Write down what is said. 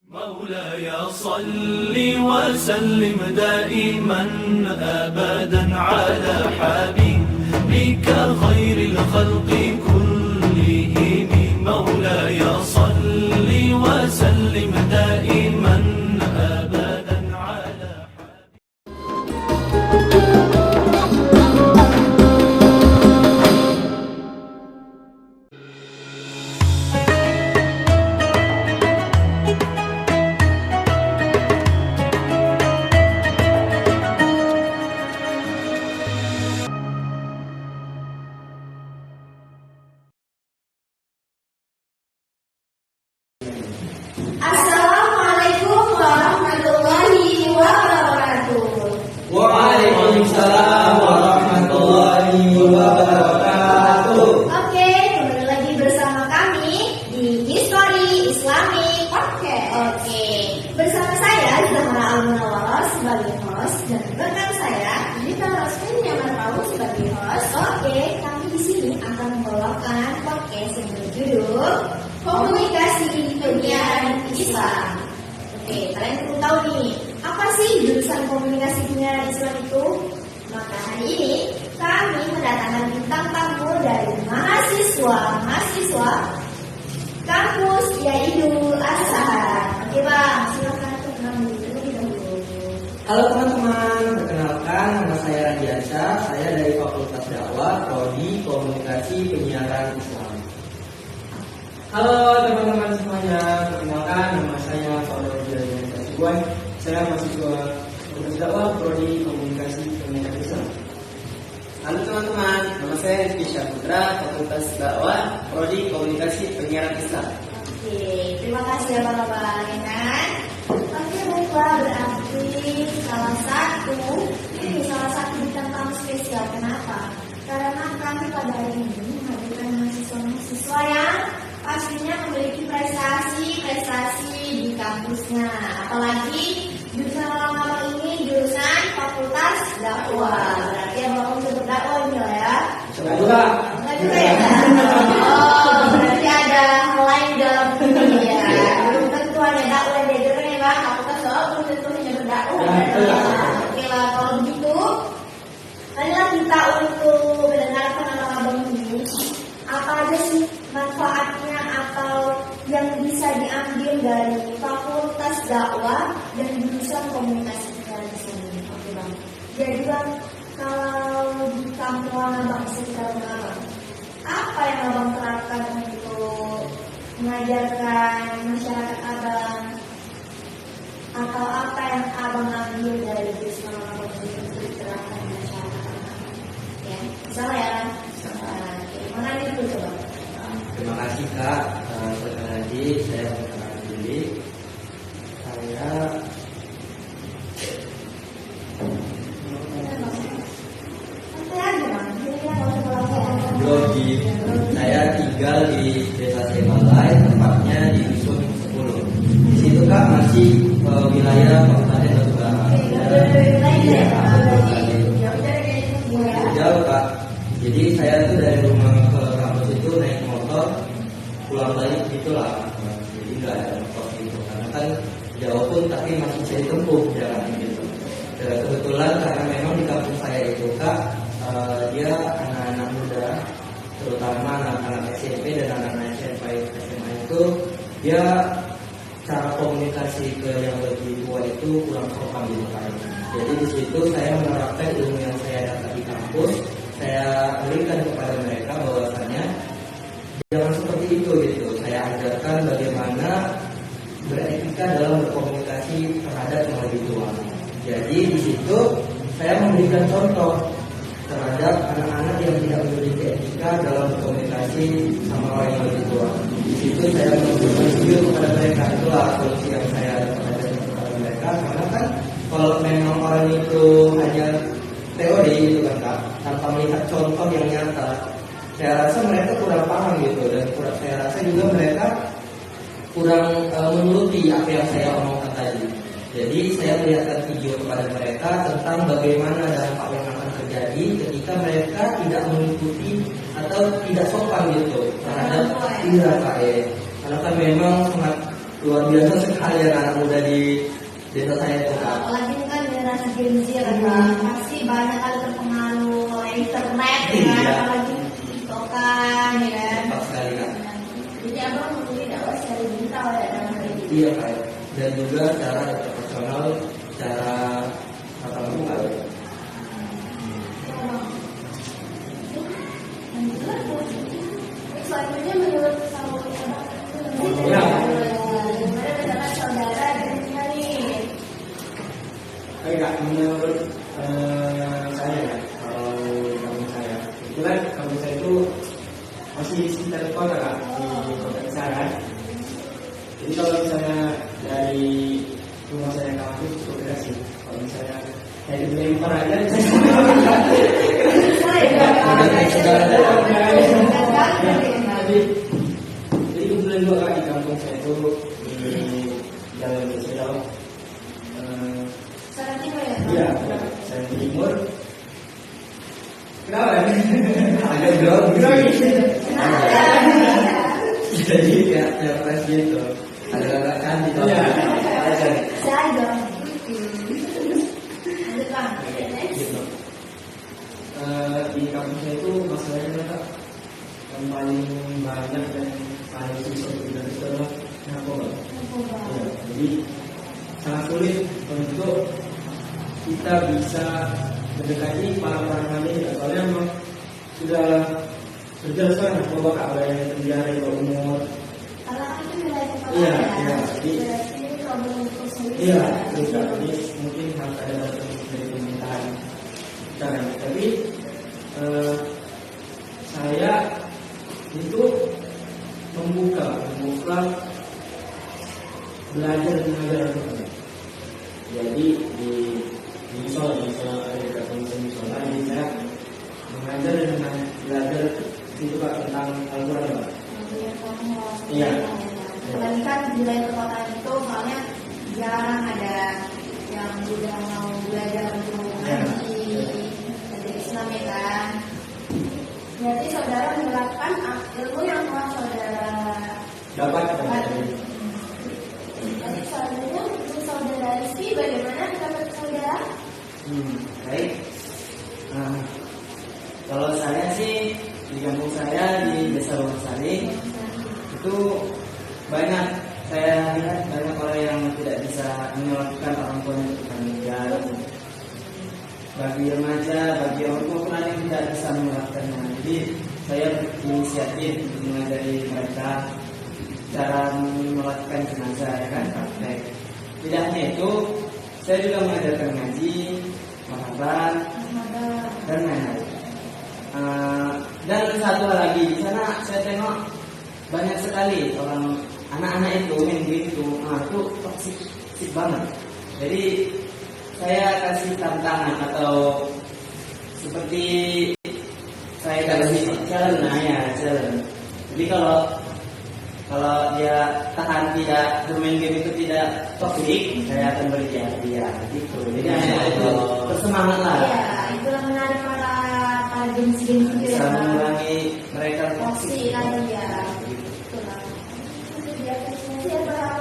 مولاي صل وسلم دائما أبدا على حبيبك خير الخلق كلهم. مولاي صل وسلم دائما أبدا على Assalamualaikum warahmatullahi wabarakatuh. Waalaikumsalam warahmatullahi wabarakatuh. Oke, kembali lagi bersama kami di History Islamic Podcast. Oke, bersama saya Zahra Al-Munawwarah sebagai host dan rekan saya Dita Rosmin yang tahu sebagai host. Oke, kami di sini akan membawakan podcast yang berjudul Komunikasi Penyiaran Islam. Oke, kalian perlu tahu nih, apa sih jurusan komunikasi penyiaran Islam itu? Maka hari ini kami mendatangkan bintang tamu dari mahasiswa kampus Yaidul Azhar. Oke bang, silakan perkenalan terlebih dahulu. Halo teman-teman, perkenalkan nama saya Radiansa. Saya dari Fakultas Dakwah, Prodi Komunikasi Penyiaran Islam. Halo teman-teman semuanya, perkenalkan nama saya Saudara Jaya Kasibuan. Saya mahasiswa Fakultas Dakwah, Prodi Komunikasi Penyiaran Islam. Halo teman-teman, nama saya Rizky Syahputra, Fakultas Dakwah, Prodi Komunikasi Penyiaran Islam. Oke, terima kasih ya bapak-bapak ya kan. Oke baiklah, berarti salah satu bintang tamu spesial. Kenapa? Karena kami pada hari ini menghadirkan mahasiswa yang pastinya memiliki prestasi di kampusnya. Apalagi jurusan abang ini jurusan Fakultas Dakwah. Berarti abang bisa berdakwah ini lah ya. Coba juga. Enggak juga ya? Oh, berarti ada hal lain dalam ini ya. Belum tentu hanya dakwah yang diajarkan ya bang. Fakultas Dakwah belum tentu hanya berdakwah. Oke lah, kalau begitu marilah kita untuk mendengarkan abang ini. Apa aja sih manfaatnya atau yang bisa diambil dari Fakultas Dakwah dan jurusan Komunikasi Penyiaran Islam? Oke bang. Jadi bang, kalau di kampung abang sekitar abang, apa yang abang terapkan untuk mengajarkan masyarakat abang, atau apa yang abang ambil dari jurusan abang untuk diterapkan di masyarakat abang? Ya, misalnya ya kan? Oke, mana itu coba? Terima kasih Kak. Sekali lagi saya perkenalkan diri. Saya Brodi. Saya tinggal di Desa Sebalai, tempatnya di Dusun 10. Di situ Kak masih wilayah Kabupaten Batubara. Jauh Kak. Jadi saya tuh dari rumah ke kampus itu naik motor, pulang balik gitulah. Jadi nggak ada motor gitu. Karena kan jauh pun tapi masih bisa ditempuh jalan gitu. Kebetulan karena memang di kampus saya itu Kak, dia anak-anak muda, terutama anak-anak SMP dan anak-anak SMA itu dia cara komunikasi ke yang lebih tua itu kurang sopan gitu kan. Jadi di situ saya menerapkan ilmu yang saya dapat di kampus. Saya berikan kepada mereka bahwasanya jangan seperti itu gitu. Saya ajarkan bagaimana beretika dalam berkomunikasi terhadap yang lebih tua. Jadi di situ saya memberikan contoh terhadap anak-anak yang tidak memiliki etika dalam berkomunikasi sama orang yang lebih tua. Di situ saya memberikan video kepada mereka. Itulah solusi yang saya ajarkan kepada mereka. Karena kan kalau memang orang itu hanya teori gitu kan Kak, tanpa melihat contoh yang nyata, saya rasa mereka kurang paham gitu, dan saya rasa juga mereka kurang menuruti apa yang saya omongkan tadi. Jadi saya melihatkan video kepada mereka tentang bagaimana dampak yang akan terjadi ketika mereka tidak mengikuti atau tidak sopan gitu terhadap Kak. Karena kan memang sangat luar biasa sekali ya anak muda di desa saya itu Kak. Apalagi ini kan generasi Gen Z ya kan, pasti banyak kali terpengaruh oleh internet ya kan, Iya. apalagi TikTokan ya kan. Tepat sekali Kak. Jadi abang memilih dakwah secara digital ya dalam hal ini. Iya Kak. Dan juga cara profesional, cara tatap muka. Selanjutnya menurut Ya. gimana dengan saudara dan nih? Oke Kak, menurut saya ya, kalau di kampung saya, kebetulan kampung saya itu masih di sekitar kota Kak, di kota besar kan. Jadi kalau misalnya dari rumah saya ke kampus cukup dekat sih. Kalau misalnya kayak di Lempar aja, jadi kebetulan juga Kak di kampung saya itu di Jalan Besar. Iya, saya di timur. Kenapa? Agak jauh gitu. Jadi ya pres gitu. Ada kakak cantik. Iya. Saya dong. Lanjut bang. Gitu. Di kampus saya itu masalahnya Kak, yang paling banyak dan paling susah kita itu adalah narkoba. Ya, jadi sangat sulit untuk kita bisa mendekati para ini. Soalnya memang sudah jelas kan narkoba Kak, ada yang penjara di bawah umur. Karena itu wilayah kepala Iya, ya. iya. Jadi Berarti kalau untuk sendiri. iya, bisa. Jadi mungkin harus ada bantuan dari pemerintahan. Kan, tapi saya itu membuka belajar dan mengajar anak-anak. Jadi di misalnya ada dekat misalnya, jadi saya mengajar dan belajar itu Pak tentang Al-Quran Pak. Iya. Apalagi kan di wilayah perkotaan itu soalnya jarang ada yang udah mau belajar untuk ngaji, belajar Islam ya kan. Berarti saudara menerapkan ilmu yang telah saudara Dapat dapat. Nanti selanjutnya untuk saudara Rizky bagaimana dapat saudara? Baik. Nah, kalau saya sih di kampung saya di Desa Wonosari itu banyak, saya lihat banyak orang yang tidak bisa menyelamatkan orang tuanya untuk meninggal. Bagi remaja, bagi orang tua pun ada yang tidak bisa menyelamatkannya. Jadi saya berinisiatif untuk mengajari mereka cara menyelamatkan jenazah ya kan, praktek. Tidak hanya itu, saya juga mengajarkan ngaji, mahabbah, dan lain-lain. Dan satu hal lagi, di sana saya tengok banyak sekali orang anak-anak itu main gitu, itu toksik banget. Jadi saya kasih tantangan atau seperti saya kasih challenge. Jadi kalau dia tahan tidak bermain game itu tidak toksik, saya akan beri dia gitu. Jadi anak itu bersemangat lah. Iya, itulah menarik para gengsi-gengsi itu Bisa ya. mengurangi mereka Toksik kan ya. Gitu. Itulah. Itu dia tesnya siapa?